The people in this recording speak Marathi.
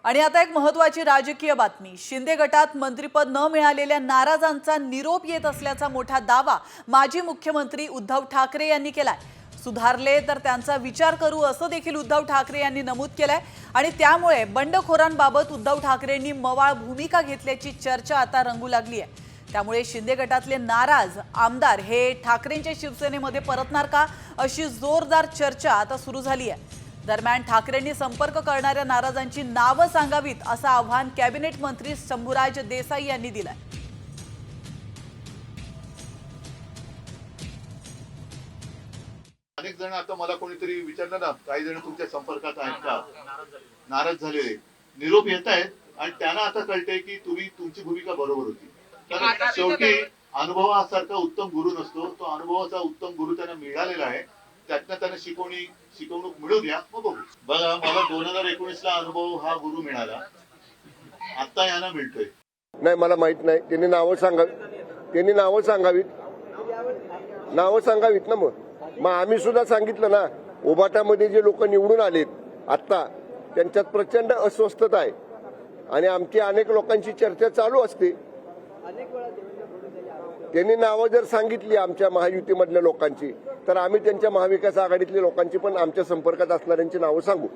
आणि आता एक महत्त्वाची राजकीय बातमी। शिंदे गटात मंत्रिपद न मिळालेल्या नाराजांचा निरोप येत असल्याचा मोठा दावा माजी मुख्यमंत्री उद्धव ठाकरे यांनी केलाय। सुधारले तर त्यांचा विचार करू असं देखील उद्धव ठाकरे यांनी नमूद केलंय। आणि त्यामुळे बंडखोरांबाबत उद्धव ठाकरेंनी मवाळ भूमिका घेतल्याची चर्चा आता रंगू लागली आहे। त्यामुळे शिंदे गटातले नाराज आमदार हे ठाकरेंच्या शिवसेनेमध्ये परतणार का अशी जोरदार चर्चा आता सुरू झाली आहे। दरम्यान ठाकरेंनी संपर्क करणाऱ्या नाराजांची नावं सांगावीत असं आव्हान कॅबिनेट मंत्री शंभूराज देसाई यांनी दिलंय। अनेक जण आता मला कोणीतरी विचारलं ना, काही जण तुमच्या संपर्कात आहेत का, नाराज झालेले निरोप येत आहेत आणि त्यांना आता कळतंय की तुम्ही तुमची भूमिका बरोबर होती। तर शेवटी अनुभवासारखा उत्तम गुरु नसतो, तो अनुभवाचा उत्तम गुरु त्यांना मिळालेला आहे। त्यातनं त्यांना शिकवणूक मिळू द्या, मग बघू। बघा, मला 2019 ला अनुभव हा गुरु मिळाला, आता यांना मिळतोय। नाही, मला माहित नाही। त्यांनी नावं सांगावीत ना। मग आम्ही सुद्धा सांगितलं ना, उभाटामध्ये जे लोक निवडून आलेत आता त्यांच्यात प्रचंड अस्वस्थता आहे आणि आमची अनेक लोकांची चर्चा चालू असते। त्यांनी नावं जर सांगितली आमच्या महायुतीमधल्या लोकांची, तर आम्ही त्यांच्या महाविकास आघाडीतल्या लोकांची पण आमच्या संपर्कात असणाऱ्यांची नावं सांगू।